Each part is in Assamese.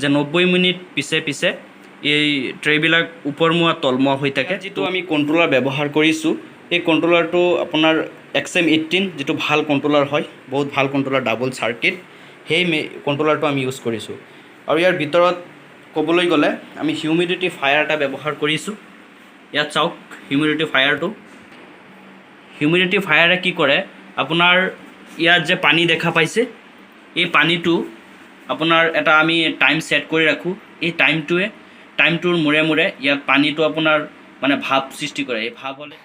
যে 90 মিনিট পিছে পিছে এই ট্ৰেবিলাক ওপৰমুৱা তলমুৱা হৈ থাকে। যিটো আমি কণ্ট্ৰলাৰ ব্যৱহাৰ কৰিছোঁ এই কণ্ট্ৰলাৰটো আপোনাৰ XM18 যিটো ভাল কণ্ট্ৰলাৰ হয়, বহুত ভাল কণ্ট্ৰলাৰ, ডাবল চাৰ্কিট, সেই কণ্ট্ৰলাৰটো আমি ইউজ কৰিছোঁ। আৰু ইয়াৰ ভিতৰত ক'বলৈ গ'লে আমি হিউমিডিটি ফায়াৰ এটা ব্যৱহাৰ কৰিছোঁ। ইয়াত চাওক হিউমিডিটি ফায়াৰটো। হিউমিডিটি ফায়াৰে কি কৰে, আপোনাৰ ইয়াত যে পানী দেখা পাইছে এই পানীটো আপোনাৰ এটা আমি টাইম সেট কৰি ৰাখোঁ। এই টাইমটোৰ মূৰে মূৰে ইয়াত পানীটো আপোনাৰ মানে ভাপ সৃষ্টি কৰে। এই ভাপ হ'লে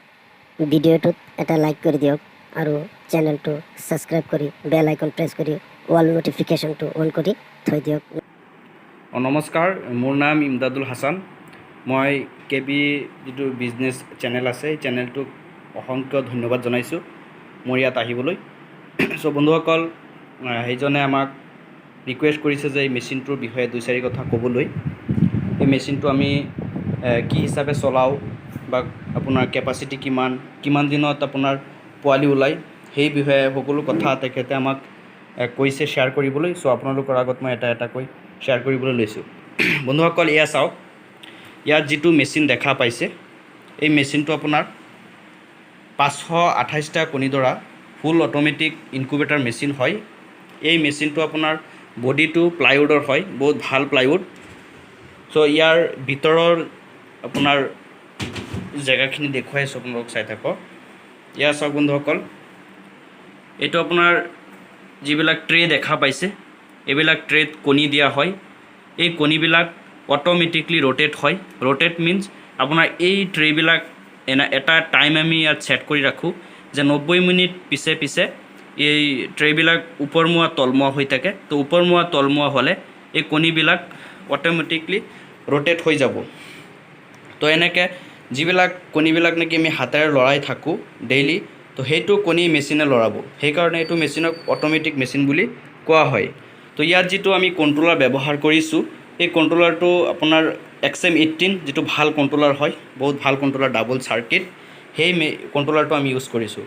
ভিডিঅ'টোত এটা লাইক কৰি দিয়ক আৰু চেনেলটো ছাবস্ক্ৰাইব কৰি বেল আইকন প্ৰেছ কৰি অল নটিফিকেশ্যনটো অন কৰি থৈ দিয়ক। নমস্কাৰ, মোৰ নাম ইমদাদুল হাছান। মই KB যিটো বিজনেছ চেনেল আছে এই চেনেলটোক অসংখ্য ধন্যবাদ জনাইছোঁ মোৰ ইয়াত আহিবলৈ। চ' বন্ধুসকল, সেইজনে আমাক ৰিকুৱেষ্ট কৰিছে যে এই মেচিনটোৰ বিষয়ে 2-4 কথা ক'বলৈ। এই মেচিনটো আমি কি হিচাপে চলাওঁ বা আপোনাৰ কেপাচিটি কিমান দিনত আপোনাৰ পোৱালি ওলায় সেই বিষয়ে সকলো কথা তেখেতে আমাক কৈছে শ্বেয়াৰ কৰিবলৈ। চ' আপোনালোকৰ আগত মই এটা এটাকৈ শ্বেয়াৰ কৰিবলৈ লৈছোঁ। বন্ধুসকল, এয়া চাওক, ইয়াত যিটো মেচিন দেখা পাইছে এই মেচিনটো আপোনাৰ 528টা কণী ধৰা ফুল অট'মেটিক ইনকুবেটাৰ মেচিন হয়। এই মেচিনটো আপোনাৰ বডিটো প্লাইউডৰ হয়, বহুত ভাল প্লাইউড। চ' ইয়াৰ ভিতৰৰ আপোনাৰ জেগাখিনি দেখুৱাই আছোঁ, আপোনালোক চাই থাকক। এয়া চাওক বন্ধুসকল, এইটো আপোনাৰ যিবিলাক ট্ৰে দেখা পাইছে এইবিলাক ট্ৰেত কণী দিয়া হয়। এই কণীবিলাক অট'মেটিকলি ৰোটেট হয়। ৰোটেট মিনছ আপোনাৰ এই ট্ৰেবিলাক এটা টাইম আমি ইয়াত ছেট কৰি ৰাখোঁ যে 90 মিনিট পিছে পিছে এই ট্ৰেবিলাক ওপৰমুৱা তলমুৱা হৈ থাকে। তো ওপৰমুৱা তলমুৱা হ'লে এই কণীবিলাক অট'মেটিকলি ৰোটেট হৈ যাব। তো এনেকৈ যিবিলাক কণীবিলাক নেকি আমি হাতেৰে লৰাই থাকোঁ ডেইলি, তো সেইটো কণী মেচিনে লৰাব। সেইকাৰণে এইটো মেচিনক অট'মেটিক মেচিন বুলি কোৱা হয়। তো ইয়াত যিটো আমি কণ্ট্ৰলাৰ ব্যৱহাৰ কৰিছোঁ এই কণ্ট্ৰলাৰটো আপোনাৰ XM18 যিটো ভাল কণ্ট্ৰলাৰ হয়, বহুত ভাল কণ্ট্ৰলাৰ, ডাবল চাৰ্কিট, সেই কণ্ট্ৰলাৰটো আমি ইউজ কৰিছোঁ।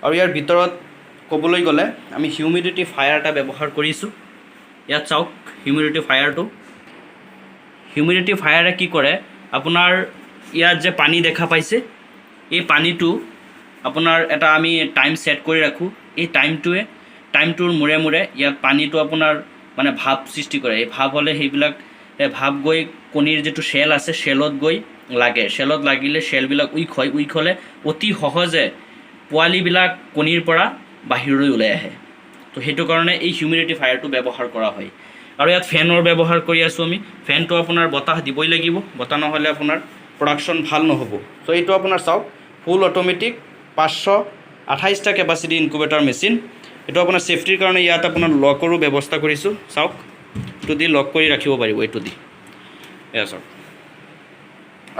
আৰু ইয়াৰ ভিতৰত ক'বলৈ গ'লে আমি হিউমিডিটি ফায়াৰ এটা ব্যৱহাৰ কৰিছোঁ। ইয়াত চাওক হিউমিডিটি ফায়াৰটো। হিউমিডিটি ফায়াৰে কি কৰে, আপোনাৰ ইয়াত যে পানী দেখা পাইছে এই পানীটো আপোনাৰ এটা আমি টাইম সেট কৰি ৰাখোঁ। এই টাইমটোৰ মূৰে মূৰে ইয়াত পানীটো আপোনাৰ মানে ভাপ সৃষ্টি কৰে। এই ভাপ হ'লে সেইবিলাক ভাপ গৈ কণীৰ যিটো শ্বেল আছে শ্বেলত গৈ লাগে। শ্বেলত লাগিলে শ্বেলবিলাক উইক হয়। উইক হ'লে অতি সহজে পোৱালিবিলাক কণীৰ পৰা বাহিৰলৈ ওলাই আহে। তো সেইটো কাৰণে এই হিউমিডিটি ফায়াৰটো ব্যৱহাৰ কৰা হয়। আৰু ইয়াত ফেনৰ ব্যৱহাৰ কৰি আছোঁ আমি। ফেনটো আপোনাৰ বতাহ দিবই লাগিব, বতাহ নহ'লে আপোনাৰ প্ৰডাকশ্যন ভাল নহ'ব। চ' এইটো আপোনাৰ চাওক ফুল অট'মেটিক 528টা কেপাচিটি ইনকুবেটাৰ মেচিন। এইটো আপোনাৰ ছেফটিৰ কাৰণে ইয়াত আপোনাৰ লকৰো ব্যৱস্থা কৰিছোঁ। চাওক, এইটো দি লক কৰি ৰাখিব পাৰিব, এইটো দি। এয়া চাওক।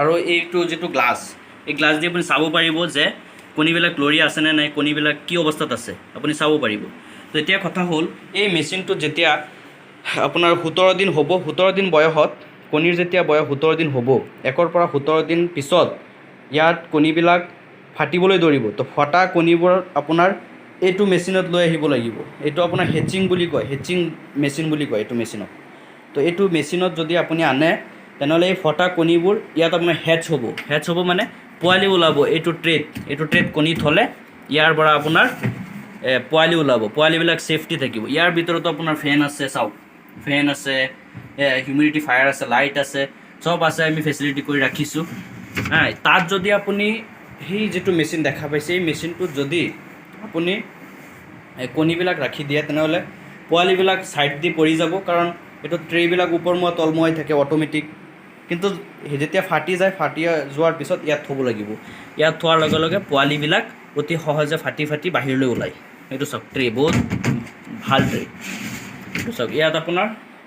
আৰু এইটো যিটো গ্লাছ, এই গ্লাছ দি আপুনি চাব পাৰিব যে কণীবিলাক লৰি আছেনে নাই, কণীবিলাক কি অৱস্থাত আছে আপুনি চাব পাৰিব। তো এতিয়া কথা হ'ল, এই মেচিনটো যেতিয়া আপোনাৰ 17 দিন হ'ব, 17 দিন বয়সত কণীৰ যেতিয়া বয়স 17 দিন হ'ব, 1 পৰা 17 দিন পিছত ইয়াত কণীবিলাক ফাটিবলৈ ধৰিব। তো ফটা কণীবোৰত আপোনাৰ এইটো মেচিনত লৈ আহিব লাগিব। এইটো আপোনাৰ হেচিং বুলি কয়, হেচিং মেচিন বুলি কয় এইটো মেচিনক। তো এইটো মেচিনত যদি আপুনি আনে তেনেহ'লে এই ফটা কণীবোৰ ইয়াত আপোনাৰ হেচ হ'ব মানে পোৱালি ওলাব। এইটো ট্ৰেত কণী থ'লে ইয়াৰ পৰা আপোনাৰ পোৱালি ওলাব। পোৱালিবিলাক ছেফটি থাকিব। ইয়াৰ ভিতৰতো আপোনাৰ ফেন আছে, চাওক ফেন আছে, হিউমিডিটি ফায়াৰ আছে, লাইট আছে, চব আছে, আমি ফেচিলিটি কৰি ৰাখিছোঁ। তাত যদি আপুনি সেই যিটো মেচিন দেখা পাইছে এই মেচিনটোত যদি আপুনি কণীবিলাক ৰাখি দিয়ে তেনেহ'লে পোৱালিবিলাক ছাইড দি পৰি যাব, কাৰণ এইটো ট্ৰেবিলাক ওপৰমুৱা তলমুৱাই থাকে অট'মেটিক। কিন্তু যেতিয়া ফাটি যোৱাৰ পিছত ইয়াত থ'ব লাগিব। ইয়াত থোৱাৰ লগে লগে পোৱালিবিলাক অতি সহজে ফাটি বাহিৰলৈ ওলায়। এইটো চাওক ট্ৰে, বহুত ভাল ট্ৰে। এইটো চাওক, ইয়াত আপোনাৰ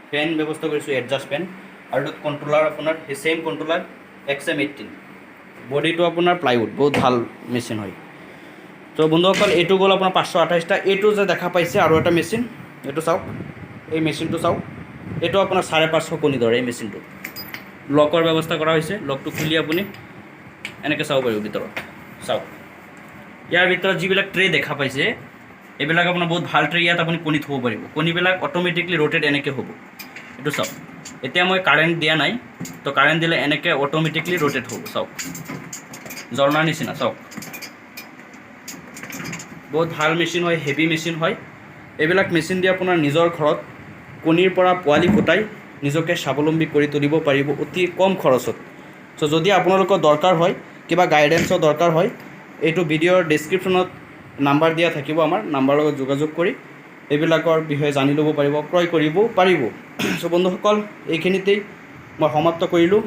ফেন ব্যৱস্থা কৰিছোঁ, এডজাষ্ট ফেন। আৰু এইটো কণ্ট্ৰলাৰ আপোনাৰ সেই ছেইম কণ্ট্ৰলাৰ XM18। বডিটো আপোনাৰ প্লাইউড, বহুত ভাল মেচিন হয়। তো বন্ধুসকল, এইটো গ'ল আপোনাৰ 528টা। এইটো যে দেখা পাইছে আৰু এটা মেচিন, এইটো চাওক, এই মেচিনটো চাওক, এইটো আপোনাৰ 550 কণী ধৰে। এই মেচিনটো লকৰ ব্যৱস্থা কৰা হৈছে। লকটো খুলি আপুনি এনেকৈ চাব পাৰিব ভিতৰত। চাওক, ইয়াৰ ভিতৰত যিবিলাক ট্ৰে দেখা পাইছে এইবিলাক আপোনাৰ বহুত ভাল ট্ৰে। ইয়াত আপুনি কণী থ'ব পাৰিব। কণীবিলাক অট'মেটিকলি ৰোটেট এনেকৈ হ'ব। এইটো চাওক, এতিয়া মই কাৰেণ্ট দিয়া নাই, তো কাৰেণ্ট দিলে এনেকৈ অট'মেটিকলি ৰোটেট হ'ব। চাওক ঝৰ্ণাৰ নিচিনা, চাওক বহুত ভাল মেচিন হয়, হেভি মেচিন হয়। এইবিলাক মেচিন দি আপোনাৰ নিজৰ ঘৰত কণীৰ পৰা পোৱালি ফুটাই নিজকে স্বাৱলম্বী কৰি তুলিব পাৰিব অতি কম খৰচত। চ' যদি আপোনালোকৰ দৰকাৰ হয়, কিবা গাইডেঞ্চৰ দৰকাৰ হয়, এইটো ভিডিঅ'ৰ ডেছক্ৰিপশ্যনত নাম্বাৰ দিয়া থাকিব, আমাৰ নাম্বাৰৰ লগত যোগাযোগ কৰি এইবিলাকৰ বিষয়ে জানি ল'ব পাৰিব, ক্ৰয় কৰিবও পাৰিব। চ' বন্ধুসকল, এইখিনিতেই মই সমাপ্ত কৰিলোঁ।